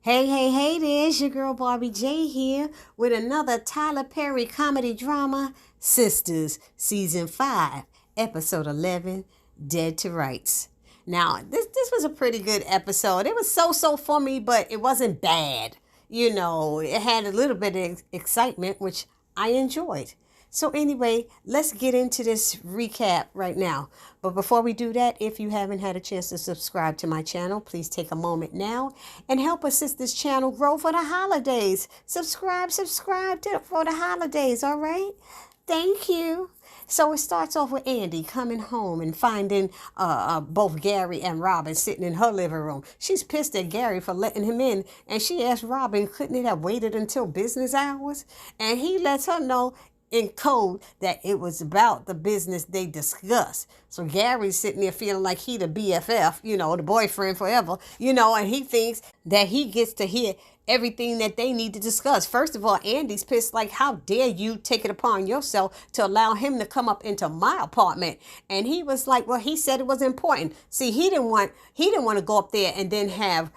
Hey there, it's your girl Barbie J here with another Tyler Perry comedy drama, Sistas, Season 5, Episode 11, Dead to Rights. Now, this was a pretty good episode. It was so for me, but it wasn't bad. It had a little bit of excitement, which I enjoyed. So anyway, let's get into this recap right now. But before we do that, if you haven't had a chance to subscribe to my channel, please take a moment now and help assist this channel grow for the holidays. Subscribe for the holidays, all right? Thank you. So it starts off with Andy coming home and finding both Gary and Robin sitting in her living room. She's pissed at Gary for letting him in, and she asked Robin, couldn't it have waited until business hours? And he lets her know in code that it was about the business they discussed. So Gary's sitting there feeling like he the BFF, the boyfriend forever, and he thinks that he gets to hear everything that they need to discuss. First of all, Andy's pissed, like, how dare you take it upon yourself to allow him to come up into my apartment? And he was like, well, he said it was important. See, he didn't want to go up there and then have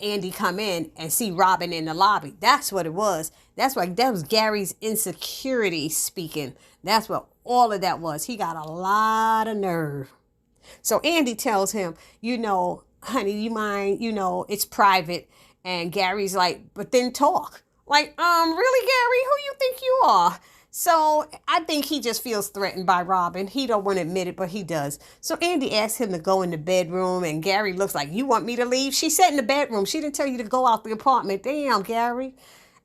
Andy come in and see Robin in the lobby. That's what it was. That was Gary's insecurity speaking. That's what all of that was. He got a lot of nerve. So Andy tells him, honey, you mind, it's private. And Gary's like, but then talk. Like, really, Gary? Who you think you are? So I think he just feels threatened by Robin. He don't want to admit it, but he does. So Andy asks him to go in the bedroom, and Gary looks like, you want me to leave? She said in the bedroom. She didn't tell you to go out the apartment. Damn, Gary.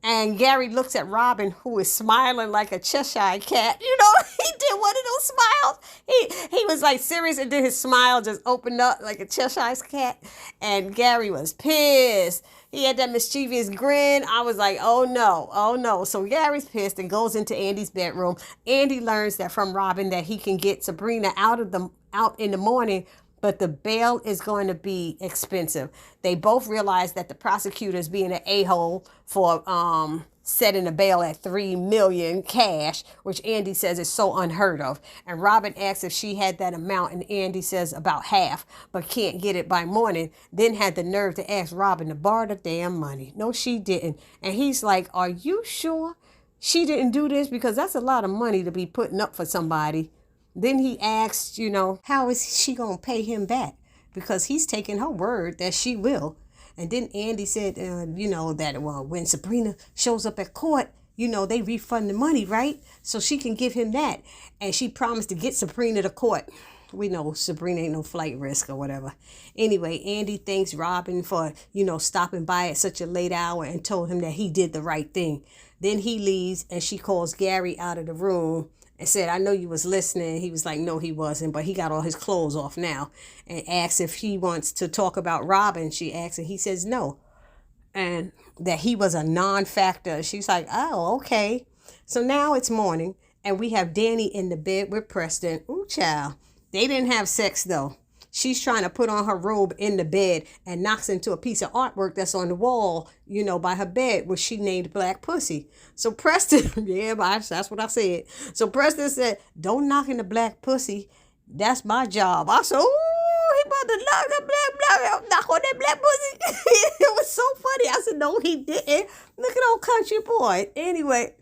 And Gary looks at Robin, who is smiling like a Cheshire cat. He did one of those smiles. He was like serious, and then his smile just opened up like a Cheshire cat. And Gary was pissed. He had that mischievous grin. I was like, oh no. So Gary's pissed and goes into Andy's bedroom. Andy learns that from Robin that he can get Sabrina out in the morning, but the bail is going to be expensive. They both realize that the prosecutor is being an a-hole for setting the bail at $3 million cash, which Andy says is so unheard of. And Robin asks if she had that amount, and Andy says about half, but can't get it by morning. Then had the nerve to ask Robin to borrow the damn money. No, she didn't. And he's like, are you sure she didn't do this? Because that's a lot of money to be putting up for somebody. Then he asked, how is she going to pay him back? Because he's taking her word that she will. And then Andy said, that when Sabrina shows up at court, they refund the money, right? So she can give him that. And she promised to get Sabrina to court. We know Sabrina ain't no flight risk or whatever. Anyway, Andy thanks Robin for, stopping by at such a late hour and told him that he did the right thing. Then he leaves, and she calls Gary out of the room and said, I know you was listening. He was like, no, he wasn't, but he got all his clothes off now, and asks if he wants to talk about Robin. She asks, and he says no, and that he was a non-factor. She's like, oh, okay. So now it's morning, and we have Danny in the bed with Preston. Ooh, child. They didn't have sex, though. She's trying to put on her robe in the bed and knocks into a piece of artwork that's on the wall, by her bed, which she named Black Pussy. So Preston, that's what I said. So Preston said, don't knock in the black pussy. That's my job. I said, ooh, he about to knock on that black pussy. It was so funny. I said, no, he didn't. Look at old country boy. Anyway.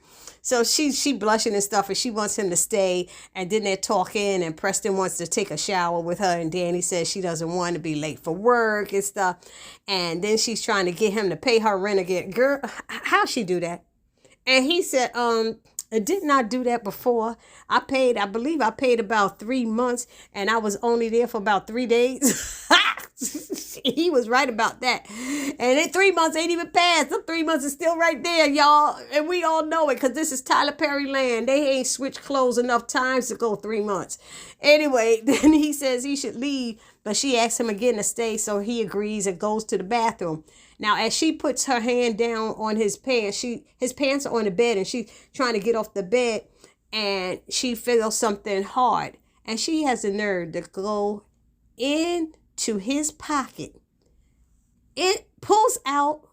So she blushing and stuff, and she wants him to stay. And then they're talking, and Preston wants to take a shower with her, and Danny says she doesn't want to be late for work and stuff. And then she's trying to get him to pay her rent again. Girl, how'd she do that? And he said, I did not do that before. I believe I paid about 3 months, and I was only there for about 3 days. He was right about that. And in 3 months ain't even passed. The 3 months is still right there, y'all. And we all know it, because this is Tyler Perry land. They ain't switched clothes enough times to go 3 months. Anyway, then he says he should leave, but she asks him again to stay, so he agrees and goes to the bathroom. Now, as she puts her hand down on his pants, his pants are on the bed, and she's trying to get off the bed, and she feels something hard. And she has the nerve to go into his pocket. It pulls out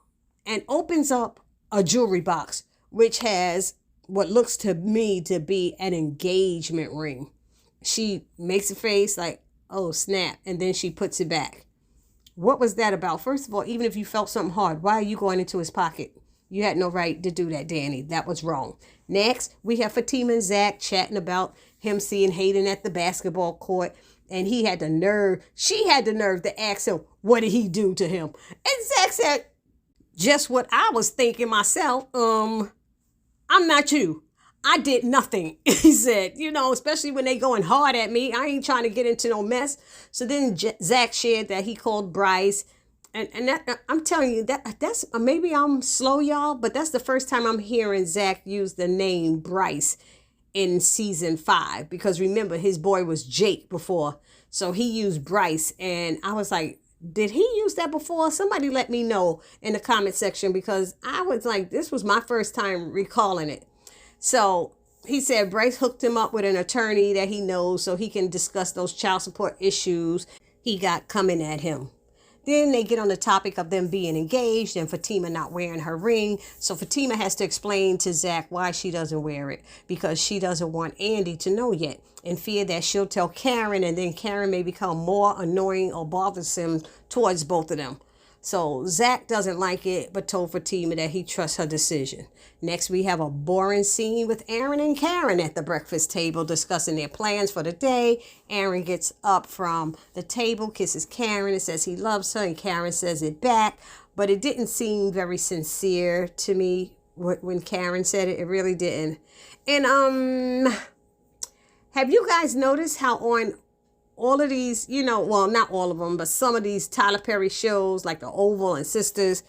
and opens up a jewelry box, which has what looks to me to be an engagement ring. She makes a face like, oh, snap, and then she puts it back. What was that about? First of all, even if you felt something hard, why are you going into his pocket? You had no right to do that, Danny. That was wrong. Next, we have Fatima and Zach chatting about him seeing Hayden at the basketball court. And she had the nerve to ask him, what did he do to him? And Zach said, just what I was thinking myself. I'm not you. I did nothing. He said, especially when they going hard at me. I ain't trying to get into no mess. So then Zach shared that he called Bryce. And that, I'm telling you, that's maybe I'm slow, y'all, but that's the first time I'm hearing Zach use the name Bryce in season 5. Because remember, his boy was Jake before. So he used Bryce. And I was like, did he use that before? Somebody let me know in the comment section, because I was like, this was my first time recalling it. So he said Bryce hooked him up with an attorney that he knows so he can discuss those child support issues he got coming at him. Then they get on the topic of them being engaged and Fatima not wearing her ring. So Fatima has to explain to Zach why she doesn't wear it, because she doesn't want Andy to know yet, in fear that she'll tell Karen and then Karen may become more annoying or bothersome towards both of them. So Zach doesn't like it, but told Fatima that he trusts her decision. Next, we have a boring scene with Aaron and Karen at the breakfast table discussing their plans for the day. Aaron gets up from the table, kisses Karen, and says he loves her, and Karen says it back. But it didn't seem very sincere to me when Karen said it. It really didn't. And have you guys noticed how on all of these, well, not all of them, but some of these Tyler Perry shows like The Oval and Sistas,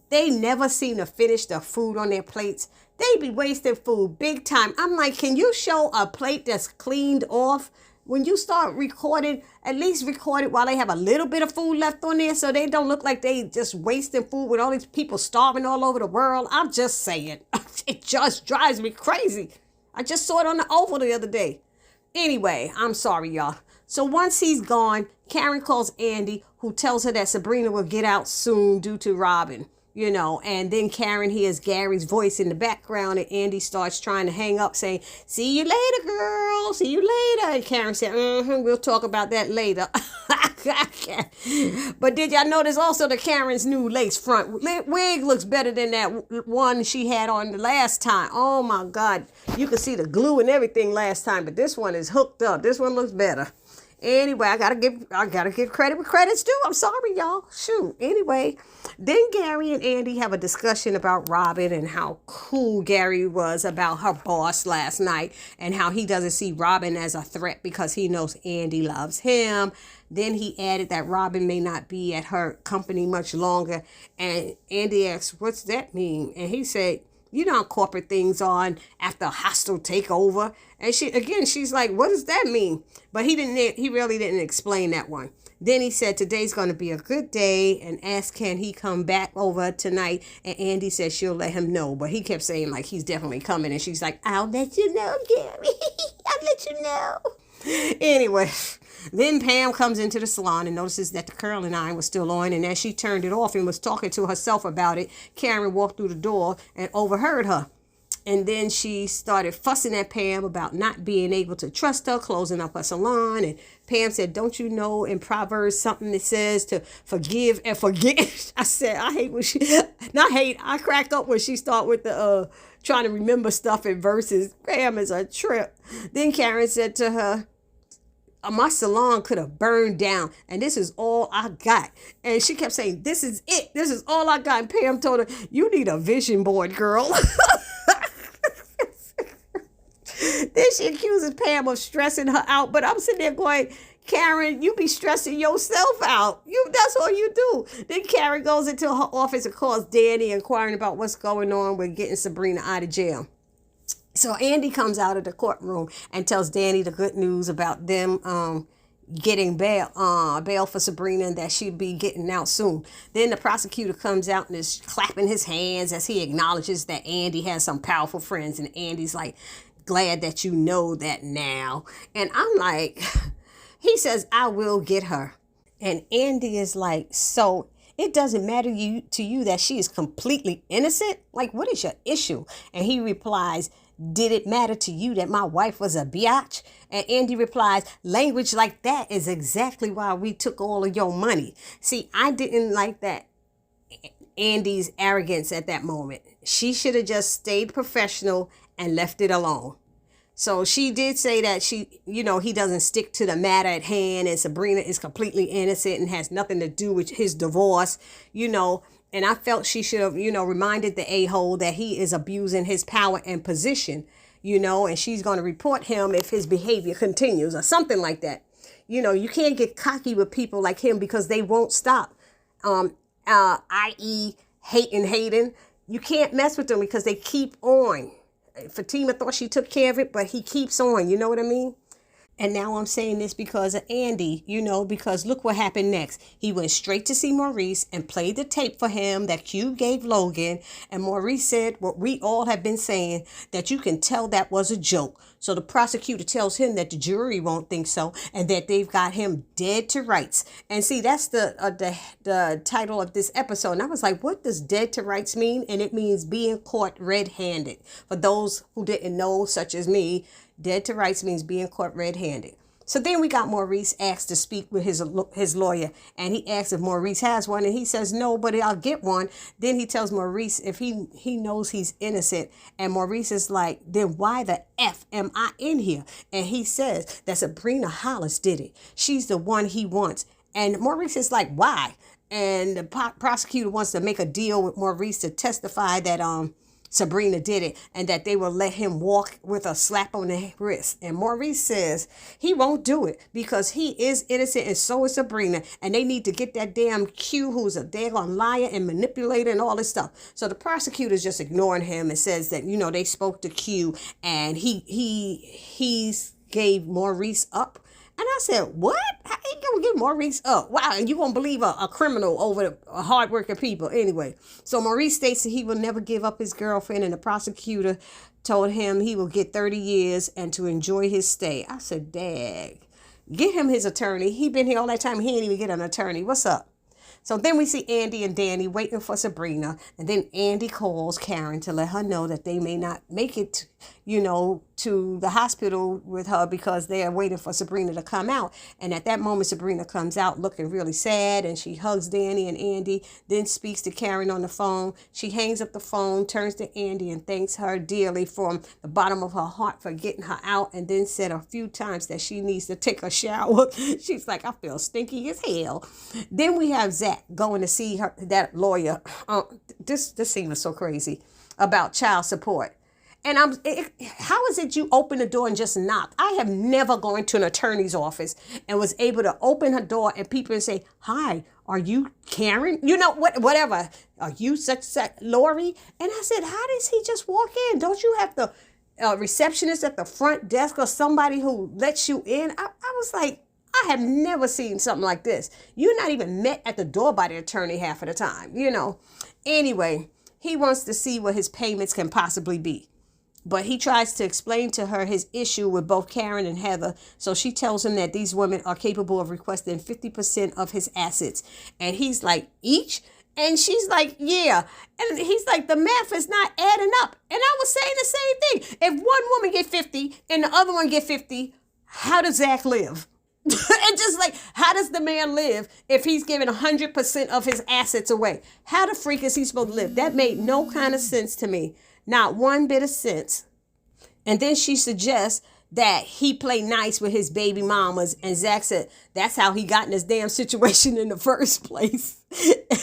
they never seem to finish the food on their plates. They be wasting food big time. I'm like, can you show a plate that's cleaned off? When you start recording, at least record it while they have a little bit of food left on there, so they don't look like they just wasting food with all these people starving all over the world. I'm just saying. It just drives me crazy. I just saw it on The Oval the other day. Anyway, I'm sorry, y'all. So once he's gone, Karen calls Andy, who tells her that Sabrina will get out soon due to Robin, and then Karen hears Gary's voice in the background, and Andy starts trying to hang up saying, see you later, girl. See you later. And Karen said, we'll talk about that later. But did y'all notice also that Karen's new lace front wig looks better than that one she had on the last time? Oh my God. You could see the glue and everything last time, but this one is hooked up. This one looks better. Anyway, I gotta give credit where credit's due. I'm sorry, y'all. Shoot. Anyway, then Gary and Andy have a discussion about Robin and how cool Gary was about her boss last night and how he doesn't see Robin as a threat because he knows Andy loves him. Then he added that Robin may not be at her company much longer. And Andy asked, what's that mean? And he said, how corporate things on after a hostile takeover. And she's like, what does that mean? But he really didn't explain that one. Then he said, today's going to be a good day, and asked, can he come back over tonight? And Andy said she'll let him know. But he kept saying, like, he's definitely coming. And she's like, I'll let you know, Gary. I'll let you know. Anyway, then Pam comes into the salon and notices that the curling iron was still on. And as she turned it off and was talking to herself about it, Karen walked through the door and overheard her. And then she started fussing at Pam about not being able to trust her, closing up her salon. And Pam said, don't you know in Proverbs something that says to forgive and forget? I said, I crack up when she start with the trying to remember stuff in verses. Pam is a trip. Then Karen said to her, my salon could have burned down and this is all I got. And she kept saying, this is it. This is all I got. And Pam told her, you need a vision board, girl. Then she accuses Pam of stressing her out. But I'm sitting there going, Karen, you be stressing yourself out. That's all you do. Then Karen goes into her office and calls Danny, inquiring about what's going on with getting Sabrina out of jail. So Andy comes out of the courtroom and tells Danny the good news about them getting bail for Sabrina, and that she'll be getting out soon. Then the prosecutor comes out and is clapping his hands as he acknowledges that Andy has some powerful friends. And Andy's like, glad that you know that now. And I'm like, he says, I will get her. And Andy is like, so it doesn't matter to you that she is completely innocent? Like, what is your issue? And he replies, Did it matter to you that my wife was a biatch? And Andy replies, language like that is exactly why we took all of your money. See, I didn't like that Andy's arrogance at that moment. She should have just stayed professional and left it alone. So she did say that he doesn't stick to the matter at hand, and Sabrina is completely innocent and has nothing to do with his divorce, and I felt she should have, reminded the a-hole that he is abusing his power and position, and she's going to report him if his behavior continues or something like that. You can't get cocky with people like him because they won't stop. I.e. hating. You can't mess with them because they keep on. Fatima thought she took care of it, but he keeps on. You know what I mean? And now I'm saying this because of Andy, because look what happened next. He went straight to see Maurice and played the tape for him that Q gave Logan. And Maurice said what we all have been saying, that you can tell that was a joke. So the prosecutor tells him that the jury won't think so and that they've got him dead to rights. And see, that's the title of this episode. And I was like, what does dead to rights mean? And it means being caught red-handed. For those who didn't know, such as me, dead to rights means being caught red-handed. So then we got Maurice asked to speak with his lawyer, and he asks if Maurice has one, and he says no, but I'll get one. Then he tells Maurice if he knows he's innocent, and Maurice is like, then why the F am I in here? And he says that Sabrina Hollis did it. She's the one he wants. And Maurice is like, why? And the prosecutor wants to make a deal with Maurice to testify that Sabrina did it and that they will let him walk with a slap on the wrist. And Maurice says he won't do it because he is innocent and so is Sabrina. And they need to get that damn Q, who's a daggone liar and manipulator and all this stuff. So the prosecutor's just ignoring him and says that, they spoke to Q and he gave Maurice up. And I said, what? How you going to give Maurice up? Wow, and you won't believe a criminal over hardworking people. Anyway, so Maurice states that he will never give up his girlfriend, and the prosecutor told him he will get 30 years and to enjoy his stay. I said, dag, get him his attorney. He been here all that time. He ain't even get an attorney. What's up? So then we see Andy and Danny waiting for Sabrina. And then Andy calls Karen to let her know that they may not make it, to the hospital with her because they are waiting for Sabrina to come out. And at that moment, Sabrina comes out looking really sad, and she hugs Danny and Andy, then speaks to Karen on the phone. She hangs up the phone, turns to Andy and thanks her dearly from the bottom of her heart for getting her out, and then said a few times that she needs to take a shower. She's like, I feel stinky as hell. Then we have Zach going to see that lawyer. This scene was so crazy about child support. And how is it you open the door and just knock? I have never gone to an attorney's office and was able to open her door and people say, hi, are you Karen? Whatever. Are you such Lori? And I said, how does he just walk in? Don't you have the receptionist at the front desk or somebody who lets you in? I was like, I have never seen something like this. You're not even met at the door by the attorney half of the time, Anyway, he wants to see what his payments can possibly be. But he tries to explain to her his issue with both Karen and Heather. So she tells him that these women are capable of requesting 50% of his assets. And he's like, each? And she's like, yeah. And he's like, the math is not adding up. And I was saying the same thing. If one woman get 50 and the other one get 50, how does Zach live? And just like, how does the man live if he's giving 100% of his assets away? How the freak is he supposed to live? That made no kind of sense to me. Not one bit of sense. And then she suggests that he play nice with his baby mamas. And Zach said, that's how he got in this damn situation in the first place.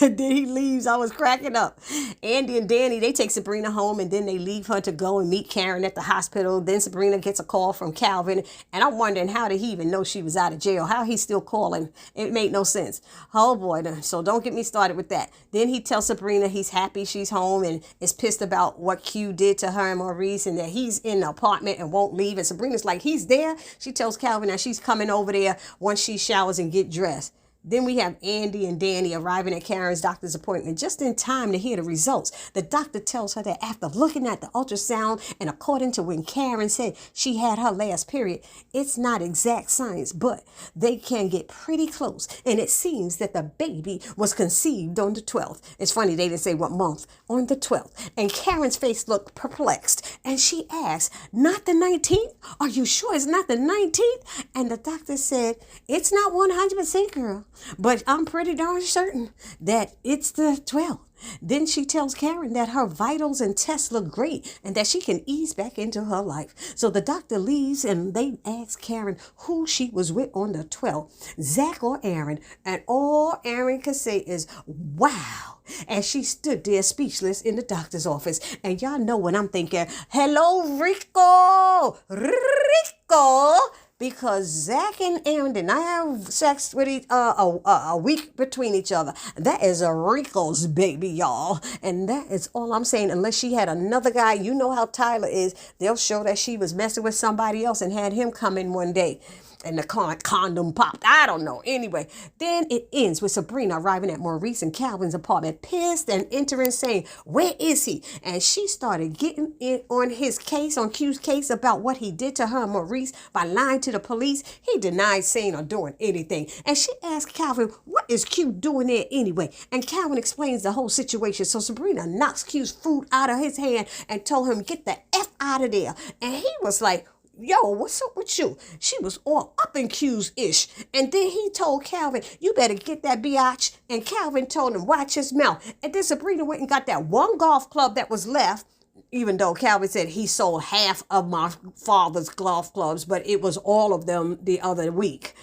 And then he leaves. I was cracking up. Andy and Danny, they take Sabrina home and then they leave her to go and meet Karen at the hospital. Then Sabrina gets a call from Calvin. And I'm wondering, how did he even know she was out of jail? How he's still calling? It made no sense. Oh boy. So don't get me started with that. Then he tells Sabrina he's happy she's home and is pissed about what Q did to her and Maurice and that he's in the apartment and won't leave. And Sabrina's like, he's there. She tells Calvin that she's coming over there once she showers and get dressed. Then we have Andy and Danny arriving at Karen's doctor's appointment just in time to hear the results. The doctor tells her that after looking at the ultrasound and according to when Karen said she had her last period, it's not exact science, but they can get pretty close. And it seems that the baby was conceived on the 12th. It's funny, they didn't say what month, on the 12th. And Karen's face looked perplexed. And she asked, not the 19th? Are you sure it's not the 19th? And the doctor said, it's not 100%, girl, but I'm pretty darn certain that it's the 12th. Then she tells Karen that her vitals and tests look great and that she can ease back into her life. So the doctor leaves and they ask Karen who she was with on the 12th, Zach or Aaron. And all Aaron could say is, wow. And she stood there speechless in the doctor's office. And y'all know what I'm thinking. Hello, Rico. Rico. Because Zach and Aaron did not have sex with a week between each other. That is a Rico's baby, y'all. And that is all I'm saying. Unless she had another guy, you know how Tyler is. They'll show that she was messing with somebody else and had him come in one day. And the condom popped. I don't know. Anyway, then it ends with Sabrina arriving at Maurice and Calvin's apartment, pissed and entering saying, where is he? And she started getting in on his case, on Q's case about what he did to her and Maurice by lying to the police. He denied saying or doing anything. And she asked Calvin, what is Q doing there anyway? And Calvin explains the whole situation. So Sabrina knocks Q's food out of his hand and told him, get the F out of there. And he was like, yo, what's up with you? She was all up in Q's ish. And then he told Calvin, you better get that biatch. And Calvin told him, watch his mouth. And then Sabrina went and got that one golf club that was left, even though Calvin said he sold half of my father's golf clubs, but it was all of them the other week.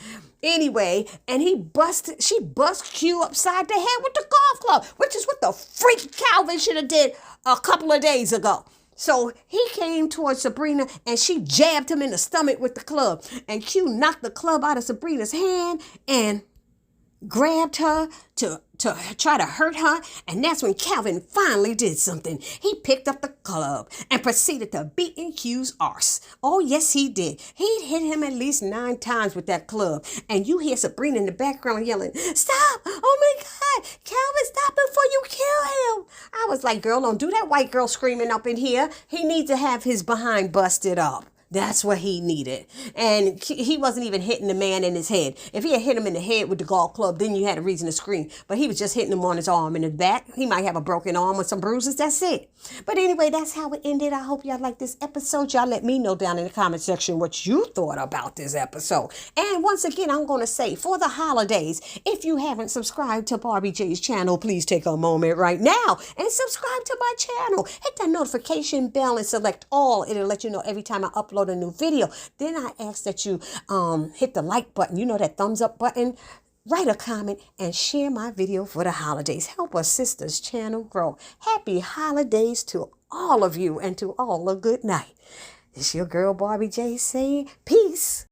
Anyway, and she bust Q upside the head with the golf club, which is what the freak Calvin should have did a couple of days ago. So he came towards Sabrina and she jabbed him in the stomach with the club. And Q knocked the club out of Sabrina's hand and grabbed her to try to hurt her. And that's when Calvin finally did something. He picked up the club and proceeded to beat in Q's arse. Oh, yes, he did. He hit him at least 9 times with that club. And you hear Sabrina in the background yelling, stop! Oh, my God! Calvin, stop before you kill him! I was like, girl, don't do that white girl screaming up in here. He needs to have his behind busted up. That's what he needed. And he wasn't even hitting the man in his head. If he had hit him in the head with the golf club, then you had a reason to scream. But he was just hitting him on his arm and his back. He might have a broken arm with some bruises. That's it. But anyway, that's how it ended. I hope y'all like this episode. Y'all let me know down in the comment section what you thought about this episode. And once again, I'm going to say for the holidays, if you haven't subscribed to BarbiJ's channel, please take a moment right now and subscribe to my channel. Hit that notification bell and select all. It'll let you know every time I upload a new video. Then I ask that you hit the like button, you know, that thumbs up button, write a comment, and share my video for the holidays. Help our Sistas channel grow. Happy holidays to all of you and to all a good night. It's your girl BarbiJ saying peace.